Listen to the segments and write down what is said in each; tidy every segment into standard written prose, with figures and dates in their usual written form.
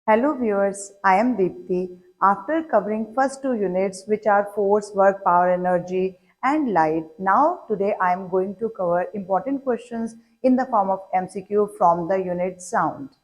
Hello viewers, I am Deepthi. After covering first two units which are force, work, power, energy and light, now today I am going to cover important questions in the form of MCQ from the unit sound.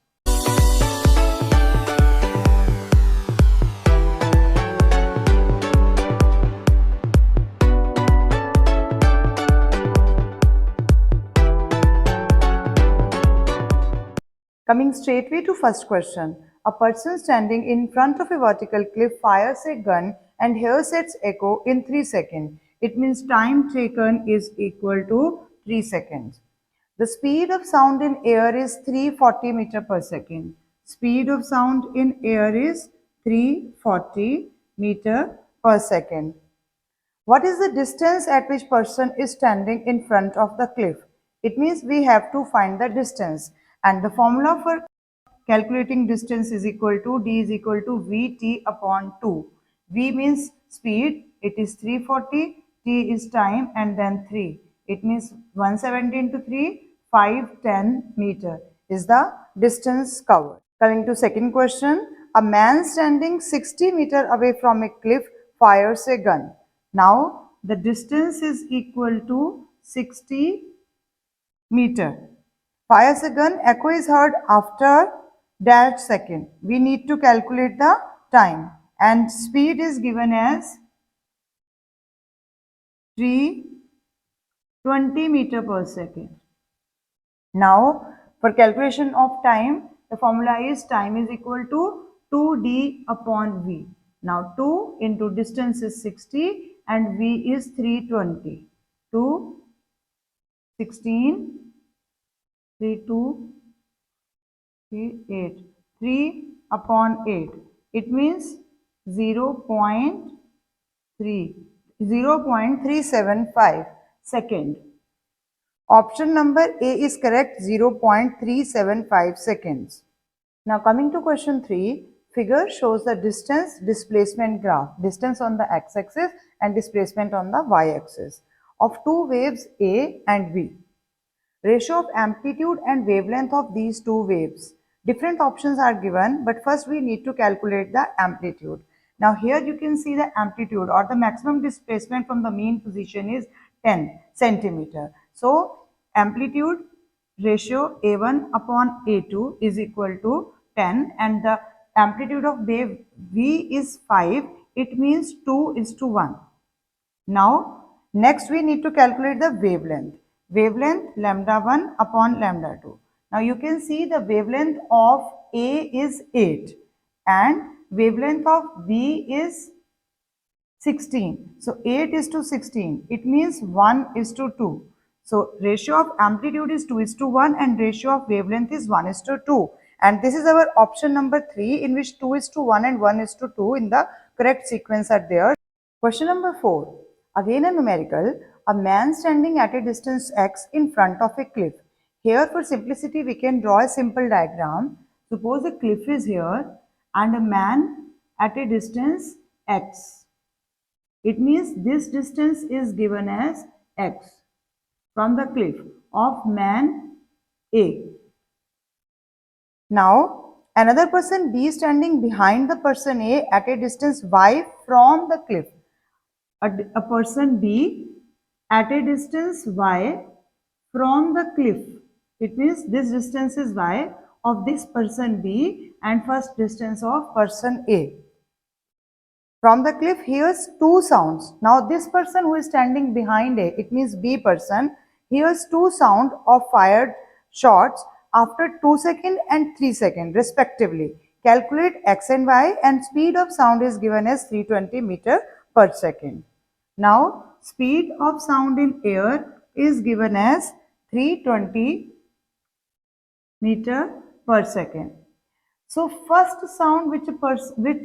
Coming straightway to first question. A person standing in front of a vertical cliff fires a gun and hears its echo in 3 seconds. It means time taken is equal to 3 seconds. The speed of sound in air is 340 meter per second. Speed of sound in air is 340 meter per second. What is the distance at which person is standing in front of the cliff? It means we have to find the distance, and the formula for calculating distance is equal to d is equal to vt upon 2. V means speed, it is 340, t is time and then 3. It means 170 into 3, 510 meter is the distance covered. Coming to second question, a man standing 60 meter away from a cliff fires a gun. Now the distance is equal to 60 meter. Fires a gun, echo is heard after dash second. We need to calculate the time and speed is given as 320 meter per second. Now for calculation of time, the formula is time is equal to 2d upon v. Now 2 into distance is 60 and v is 320. 2, 16, 3, 2, 3, 8. 3 upon 8. It means 0.375 second. Option number A is correct, 0.375 seconds. Now coming to question 3, figure shows the distance displacement graph, distance on the x-axis and displacement on the y-axis of two waves A and B. Ratio of amplitude and wavelength of these two waves. Different options are given, but first we need to calculate the amplitude. Now here you can see the amplitude or the maximum displacement from the mean position is 10 centimeter. So amplitude ratio A1 upon A2 is equal to 10 and the amplitude of wave V is 5. It means 2 is to 1. Now next we need to calculate the wavelength. Wavelength lambda 1 upon lambda 2. Now you can see the wavelength of A is 8 and wavelength of B is 16. So 8 is to 16. It means 1 is to 2. So ratio of amplitude is 2 is to 1 and ratio of wavelength is 1 is to 2. And this is our option number 3 in which 2 is to 1 and 1 is to 2 in the correct sequence are there. Question number 4. Again a numerical. A man standing at a distance x in front of a cliff. Here for simplicity we can draw a simple diagram. Suppose a cliff is here and a man at a distance x. It means this distance is given as x from the cliff of man A. Now another person B standing behind the person A at a distance y from the cliff. A person B at a distance y from the cliff. It means this distance is y of this person B and first distance of person A. From the cliff hears two sounds. Now this person who is standing behind A, it means B person, hears two sound of fired shots after 2 seconds and 3 seconds respectively. Calculate x and y and speed of sound is given as 320 meter per second. Now speed of sound in air is given as 320 meter per second. So first sound which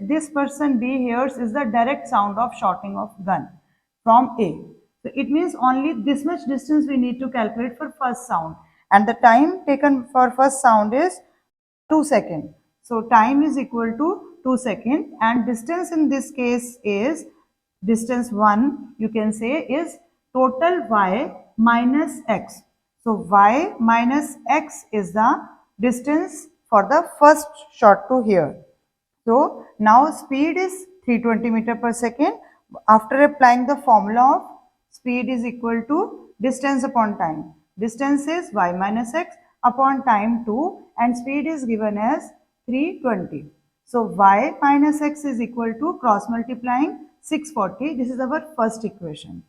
this person B hears is the direct sound of shotting of gun from A. So it means only this much distance we need to calculate for first sound and the time taken for first sound is 2 seconds. So time is equal to 2 seconds and distance in this case is distance 1 you can say is total y minus x. So y minus x is the distance for the first shot to here. So now speed is 320 meter per second. After applying the formula of speed is equal to distance upon time. Distance is y minus x upon time 2 and speed is given as 320. So y minus x is equal to cross multiplying 640. This is our first equation.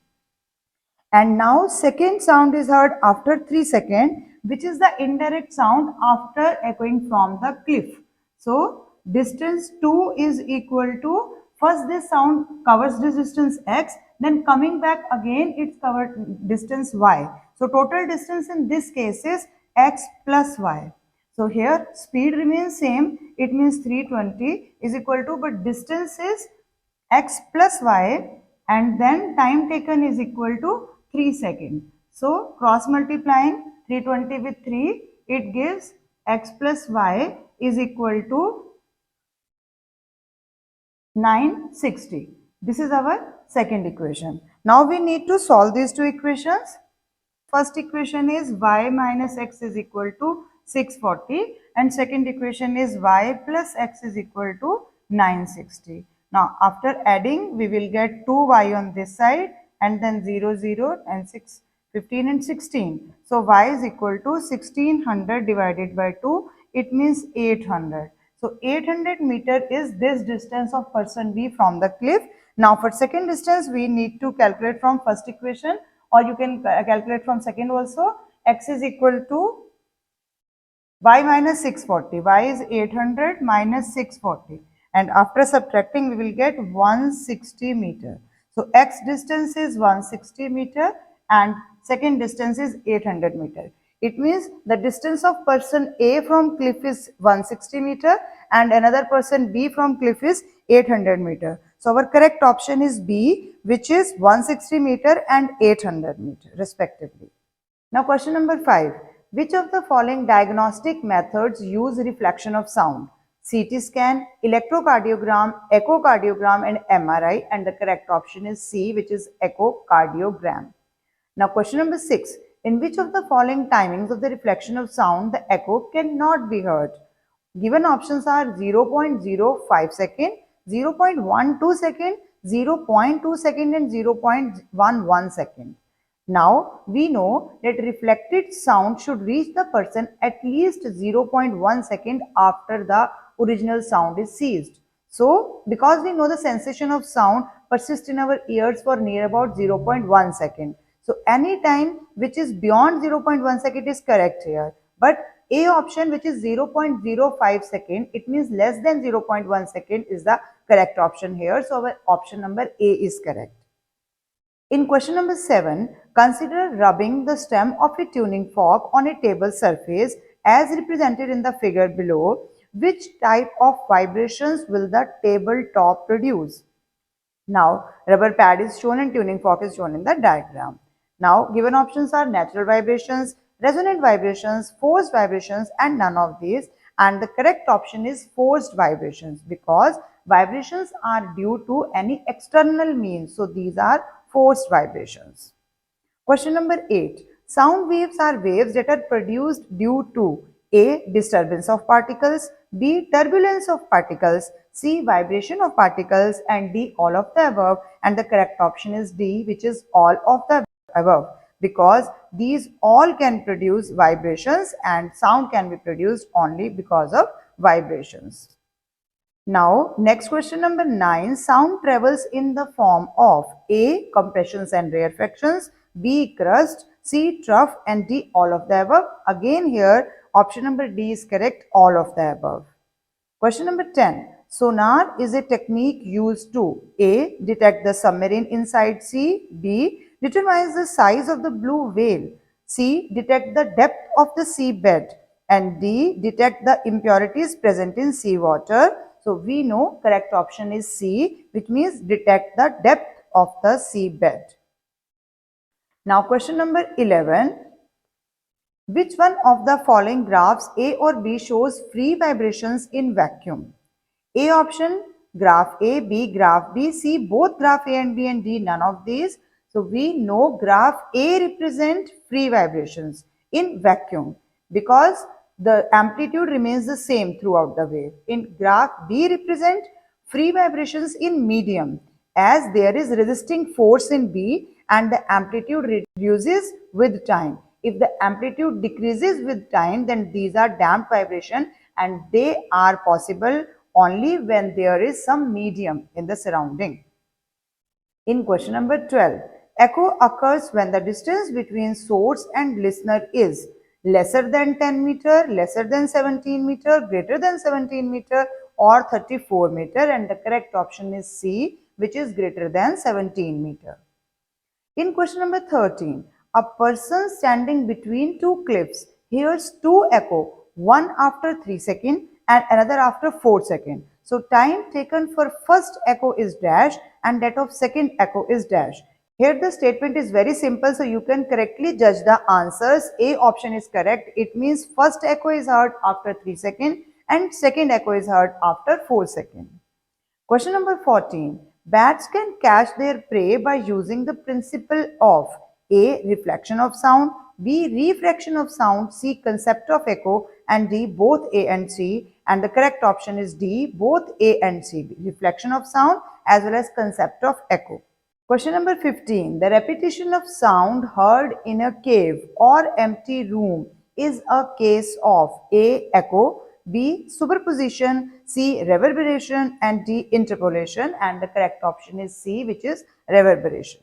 And now second sound is heard after 3 seconds, which is the indirect sound after echoing from the cliff. So distance 2 is equal to, first this sound covers this distance x, then coming back again it's covered distance y. So total distance in this case is x plus y. So here speed remains same, it means 320 is equal to, but distance is x plus y and then time taken is equal to 3 seconds. So cross multiplying 320 with 3, it gives x plus y is equal to 960. This is our second equation. Now we need to solve these two equations. First equation is y minus x is equal to 640 and second equation is y plus x is equal to 960. Now after adding we will get 2y on this side and then 0, 0 and 6, 15 and 16. So y is equal to 1600 divided by 2, it means 800. So 800 meter is this distance of person B from the cliff. Now for second distance we need to calculate from first equation, or you can calculate from second also. X is equal to y minus 640. Y is 800 minus 640. And after subtracting, we will get 160 meter. So x distance is 160 meter and second distance is 800 meter. It means the distance of person A from cliff is 160 meter and another person B from cliff is 800 meter. So our correct option is B, which is 160 meter and 800 meter respectively. Now question number 5. Which of the following diagnostic methods use reflection of sound? CT scan, electrocardiogram, echocardiogram and MRI, and the correct option is C, which is echocardiogram. Now question number 6. In which of the following timings of the reflection of sound the echo cannot be heard? Given options are 0.05 second, 0.12 second, 0.2 second and 0.11 second. Now we know that reflected sound should reach the person at least 0.1 second after the original sound is ceased. So because we know the sensation of sound persists in our ears for near about 0.1 second. So any time which is beyond 0.1 second is correct here. But A option, which is 0.05 second, it means less than 0.1 second is the correct option here. So our option number A is correct. In question number 7, consider rubbing the stem of a tuning fork on a table surface as represented in the figure below. Which type of vibrations will the tabletop produce? Now, rubber pad is shown and tuning fork is shown in the diagram. Now, given options are natural vibrations, resonant vibrations, forced vibrations and none of these. And the correct option is forced vibrations because vibrations are due to any external means. So, these are forced vibrations. Question number 8. Sound waves are waves that are produced due to A. Disturbance of particles, B. Turbulence of particles, C. Vibration of particles and D. All of the above, and the correct option is D, which is all of the above, because these all can produce vibrations and sound can be produced only because of vibrations. Now, next question number 9. Sound travels in the form of A. Compressions and rarefactions, B. Crust, C. Trough and D. All of the above. Again here, option number D is correct, all of the above. Question number 10. Sonar is a technique used to A. Detect the submarine inside sea, B. Determines the size of the blue whale, C. Detect the depth of the seabed and D. Detect the impurities present in seawater. So we know correct option is C, which means detect the depth of the seabed. Now question number 11. Which one of the following graphs A or B shows free vibrations in vacuum? A option, graph A, B, graph B, C, both graph A and B and D, none of these. So we know graph A represent free vibrations in vacuum because the amplitude remains the same throughout the wave. In graph B represent free vibrations in medium, as there is resisting force in B and the amplitude reduces with time. If the amplitude decreases with time, then these are damped vibration, and they are possible only when there is some medium in the surrounding. In question number 12, echo occurs when the distance between source and listener is lesser than 10 meter, lesser than 17 meter, greater than 17 meter, or 34 meter, and the correct option is C, which is greater than 17 meter. In question number 13, a person standing between two cliffs hears two echo, one after 3 seconds and another after 4 seconds. So time taken for first echo is dash and that of second echo is dash. Here the statement is very simple, so you can correctly judge the answers. A option is correct. It means first echo is heard after 3 seconds and second echo is heard after 4 seconds. Question number 14. Bats can catch their prey by using the principle of A. Reflection of sound, B. Refraction of sound, C. Concept of echo, and D. Both A and C. And the correct option is D. Both A and C. Reflection of sound as well as concept of echo. Question number 15. The repetition of sound heard in a cave or empty room is a case of A. Echo, B. Superposition, C. Reverberation, and D. Interpolation. And the correct option is C, which is reverberation.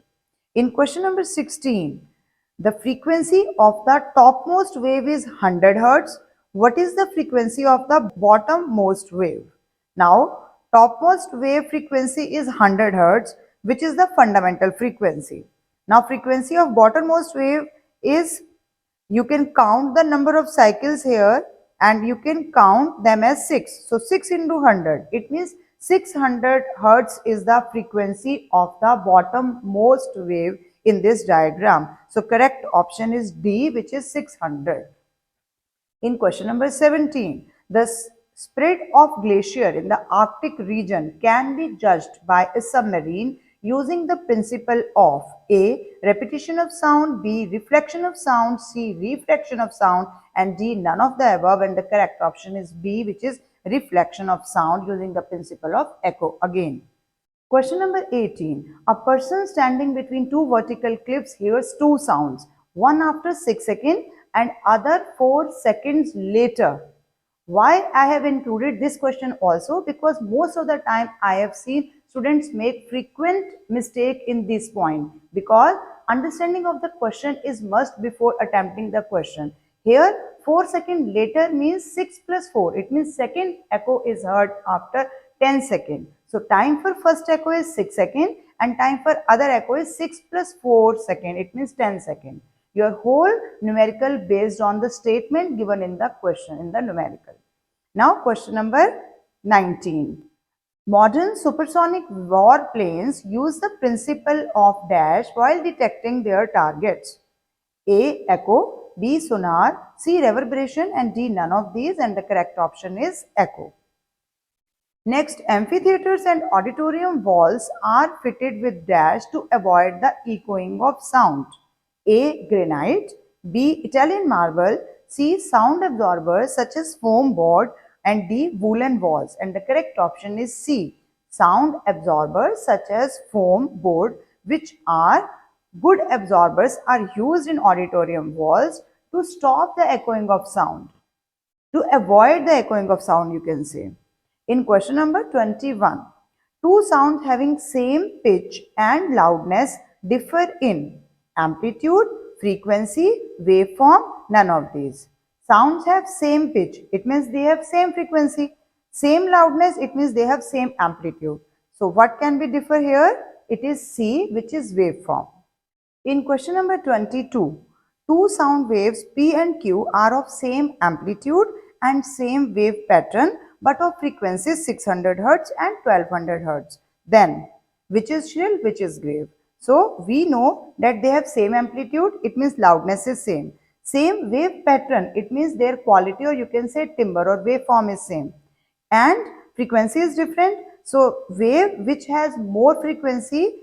In question number 16, the frequency of the topmost wave is 100 Hz. What is the frequency of the bottommost wave? Now, topmost wave frequency is 100 Hz, which is the fundamental frequency. Now, frequency of bottommost wave is, you can count the number of cycles here and you can count them as 6. So 6 into 100, it means 600 Hertz is the frequency of the bottommost wave in this diagram. So correct option is D, which is 600. In question number 17, the spread of glacier in the Arctic region can be judged by a submarine using the principle of A. Repetition of sound, B. Reflection of sound, C. Refraction of sound, and D. None of the above, and the correct option is B, which is reflection of sound using the principle of echo again. Question number 18. A person standing between two vertical cliffs hears two sounds, one after 6 seconds and other 4 seconds later. Why I have included this question also? Because most of the time I have seen students make frequent mistake in this point, because understanding of the question is must before attempting the question. Here 4 seconds later means 6 plus 4. It means second echo is heard after 10 seconds. So time for first echo is 6 seconds and time for other echo is 6 plus 4 seconds. It means 10 seconds. Your whole numerical based on the statement given in the question in the numerical. Now question number 19. Modern supersonic warplanes use the principle of dash while detecting their targets. A. Echo, B. Sonar, C. Reverberation, and D. None of these, and the correct option is echo. Next, amphitheaters and auditorium walls are fitted with dash to avoid the echoing of sound. A. Granite, B. Italian marble, C. Sound absorbers such as foam board, and D. Woolen walls. And the correct option is C. Sound absorbers such as foam board, which are good absorbers, are used in auditorium walls to stop the echoing of sound. To avoid the echoing of sound, you can say. In question number 21, two sounds having same pitch and loudness differ in amplitude, frequency, waveform, none of these. Sounds have same pitch, it means they have same frequency. Same loudness, it means they have same amplitude. So what can be differ here? It is C, which is waveform. In question number 22, two sound waves P and Q are of same amplitude and same wave pattern but of frequencies 600 Hz and 1200 Hz. Then, which is shrill, which is grave? So, we know that they have same amplitude, it means loudness is same. Same wave pattern, it means their quality, or you can say timbre or waveform is same. And frequency is different. So, wave which has more frequency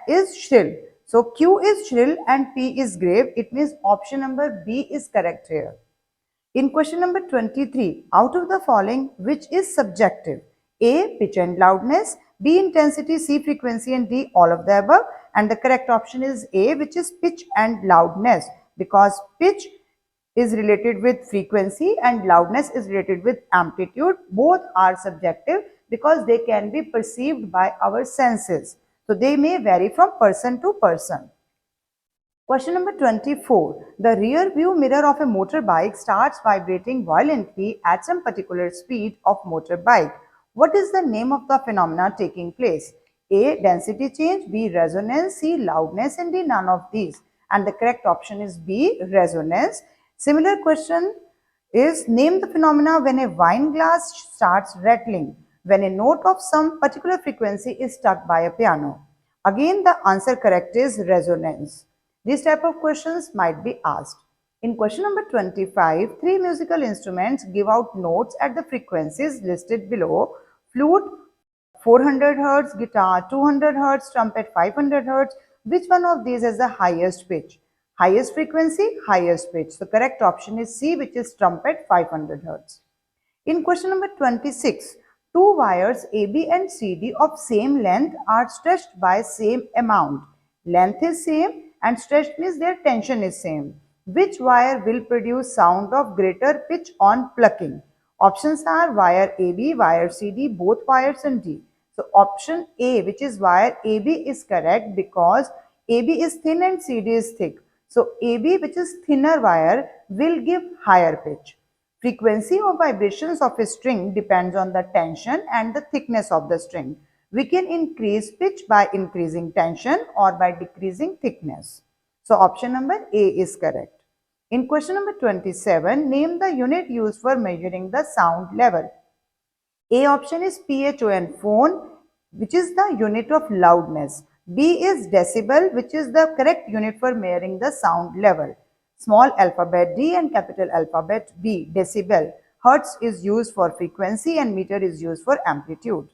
is shrill. So, Q is shrill and P is grave. It means option number B is correct here. In question number 23, out of the following, which is subjective? A. Pitch and loudness, B. Intensity, C. Frequency, and D. All of the above. And the correct option is A, which is pitch and loudness, because pitch is related with frequency and loudness is related with amplitude. Both are subjective because they can be perceived by our senses. So they may vary from person to person. Question number 24. The rear view mirror of a motorbike starts vibrating violently at some particular speed of motorbike. What is the name of the phenomena taking place? A. Density change, B. Resonance, C. Loudness, and D. None of these. And the correct option is B. Resonance. Similar question is, name the phenomena when a wine glass starts rattling, when a note of some particular frequency is struck by a piano. Again, the answer correct is resonance. These type of questions might be asked. In question number 25, three musical instruments give out notes at the frequencies listed below. Flute 400 Hz, guitar 200 Hz, trumpet 500 Hz. Which one of these has the highest pitch? Highest frequency, highest pitch. The correct option is C, which is trumpet 500 Hz. In question number 26, two wires AB and CD of same length are stretched by same amount. Length is same and stretched means their tension is same. Which wire will produce sound of greater pitch on plucking? Options are wire AB, wire CD, both wires, and D. So option A, which is wire AB, is correct because AB is thin and CD is thick. So AB, which is thinner wire, will give higher pitch. Frequency or vibrations of a string depends on the tension and the thickness of the string. We can increase pitch by increasing tension or by decreasing thickness. So option number A is correct. In question number 27, name the unit used for measuring the sound level. A option is PHON, phone, which is the unit of loudness. B is decibel, which is the correct unit for measuring the sound level. Small alphabet D and capital alphabet B, decibel. Hertz is used for frequency and meter is used for amplitude.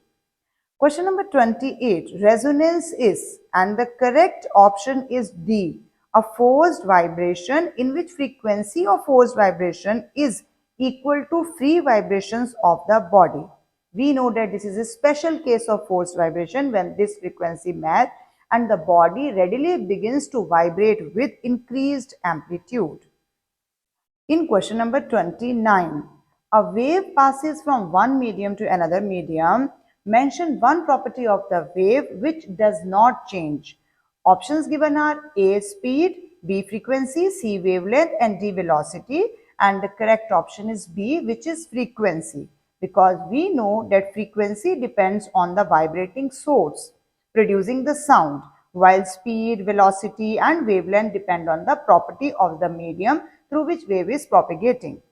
Question number 28, resonance is, and the correct option is D, a forced vibration in which frequency of forced vibration is equal to free vibrations of the body. We know that this is a special case of forced vibration when this frequency matches and the body readily begins to vibrate with increased amplitude. In question number 29, a wave passes from one medium to another medium. Mention one property of the wave which does not change. Options given are A, speed, B, frequency, C, wavelength, and D, velocity. And the correct option is B, which is frequency, because we know that frequency depends on the vibrating source producing the sound, while speed, velocity, and wavelength depend on the property of the medium through which wave is propagating.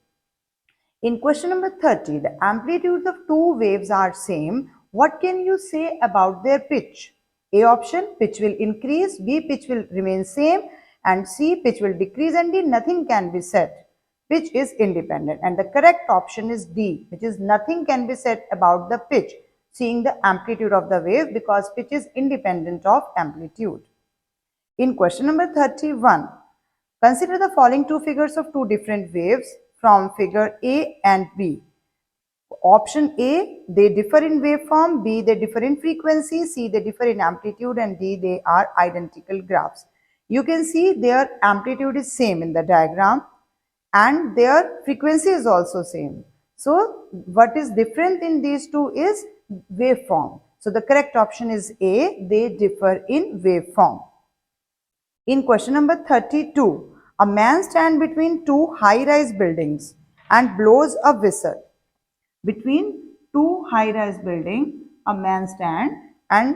In question number 30, the amplitudes of two waves are same. What can you say about their pitch? A option, pitch will increase, B, pitch will remain same, and C, pitch will decrease, and D, nothing can be said. Pitch is independent, and the correct option is D, which is nothing can be said about the pitch, seeing the amplitude of the wave, because pitch is independent of amplitude. In question number 31, consider the following two figures of two different waves from figure A and B. Option A, they differ in waveform, B, they differ in frequency, C, they differ in amplitude, and D, they are identical graphs. You can see their amplitude is same in the diagram and their frequency is also same. So what is different in these two is waveform. So the correct option is A, they differ in waveform. In question number 32, a man stands between two high-rise buildings and blows a whistle. Between two high-rise buildings, a man stands and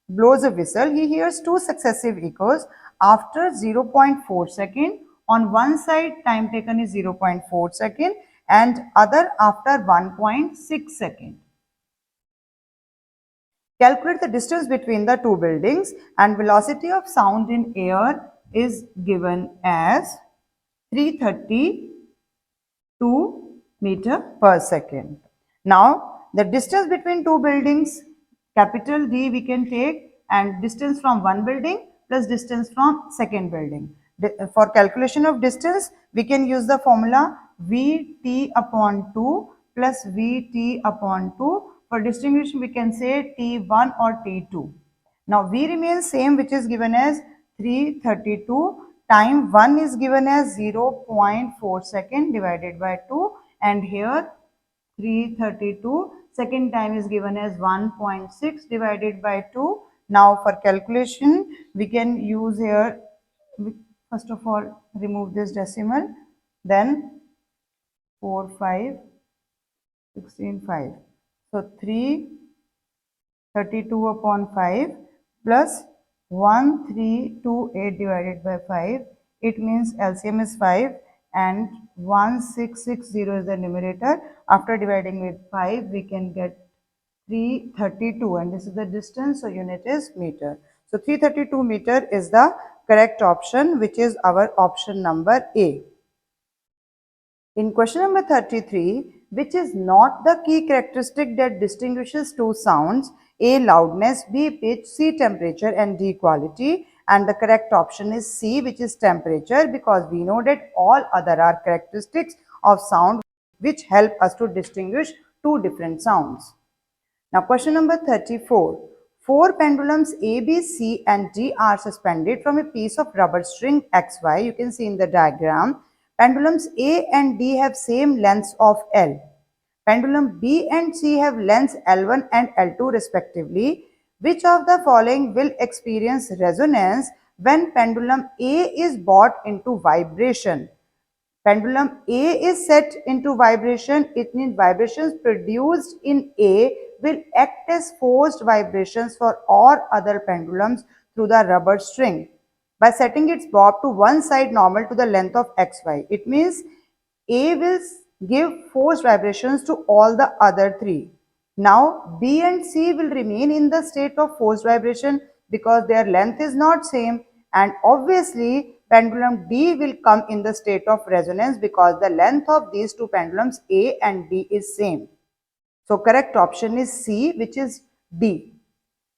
blows a whistle. He hears two successive echoes after 0.4 second. On one side, time taken is 0.4 second and other after 1.6 second. Calculate the distance between the two buildings, and velocity of sound in air is given as 332 meter per second. Now, the distance between two buildings, capital D we can take, and distance from one building plus distance from second building. For calculation of distance, we can use the formula Vt upon 2 plus Vt upon 2. For distinguishing, we can say T1 or T2. Now V remains same, which is given as 332. Time 1 is given as 0.4 second divided by 2, and here 332. Second time is given as 1.6 divided by 2. Now for calculation, we can use here, first of all, remove this decimal, then 4, 5, 16, 5. So 332 upon 5 plus 1328 divided by 5. It means LCM is 5 and 1660 is the numerator. After dividing with 5, we can get 332, and this is the distance, so unit is meter. So 332 meter is the correct option, which is our option number A. In question number 33, which is not the key characteristic that distinguishes two sounds, A. loudness, B. pitch, C. temperature, and D. quality, and the correct option is C, which is temperature, because we know that all other are characteristics of sound which help us to distinguish two different sounds. Now question number 34. Four pendulums A, B, C and D are suspended from a piece of rubber string XY. You can see in the diagram. Pendulums A and D have same lengths of L. Pendulum B and C have lengths L1 and L2 respectively. Which of the following will experience resonance when pendulum A is brought into vibration? Pendulum A is set into vibration. It means vibrations produced in A will act as forced vibrations for all other pendulums through the rubber string by setting its bob to one side normal to the length of xy. It means A will give forced vibrations to all the other three. Now B and C will remain in the state of forced vibration because their length is not same, and obviously pendulum D will come in the state of resonance because the length of these two pendulums A and D is same. So correct option is C, which is D.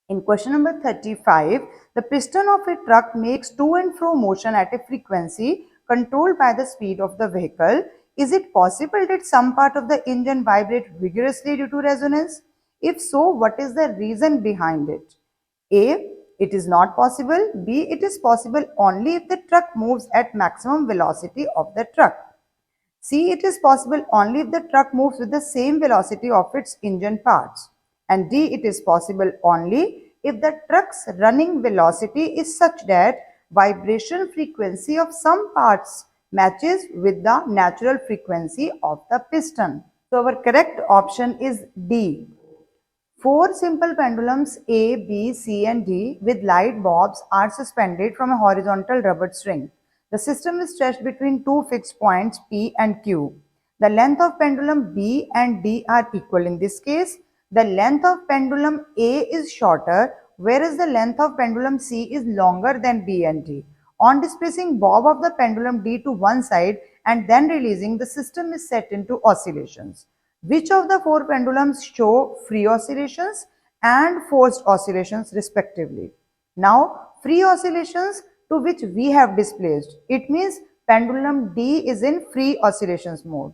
In question number 35, the piston of a truck makes to and fro motion at a frequency controlled by the speed of the vehicle. Is it possible that some part of the engine vibrate vigorously due to resonance? If so, what is the reason behind it? A. It is not possible. B. It is possible only if the truck moves at maximum velocity of the truck. C. It is possible only if the truck moves with the same velocity of its engine parts. And D. It is possible only if the truck's running velocity is such that vibration frequency of some parts matches with the natural frequency of the piston. So our correct option is D. Four simple pendulums A, B, C and D with light bobs are suspended from a horizontal rubber string. The system is stretched between two fixed points P and Q. The length of pendulum B and D are equal. In this case, the length of pendulum A is shorter, whereas the length of pendulum C is longer than B and D. On displacing bob of the pendulum D to one side and then releasing, the system is set into oscillations. Which of the four pendulums show free oscillations and forced oscillations respectively? Now, free oscillations to which we have displaced, it means pendulum D is in free oscillations mode,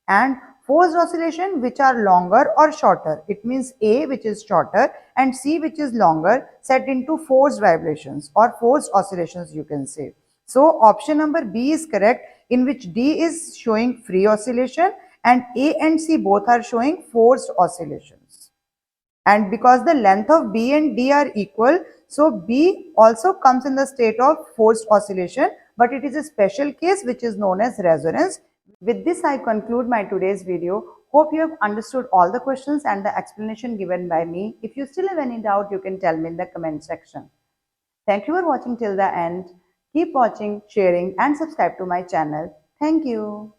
and forced oscillation which are longer or shorter, it means A, which is shorter, and C, which is longer, set into forced vibrations or forced oscillations, you can say. So option number B is correct, in which D is showing free oscillation and A and C both are showing forced oscillations. And because the length of B and D are equal, so B also comes in the state of forced oscillation, but it is a special case which is known as resonance. With this, I conclude my today's video. Hope you have understood all the questions and the explanation given by me. If you still have any doubt, you can tell me in the comment section. Thank you for watching till the end. Keep watching, sharing and subscribe to my channel. Thank you.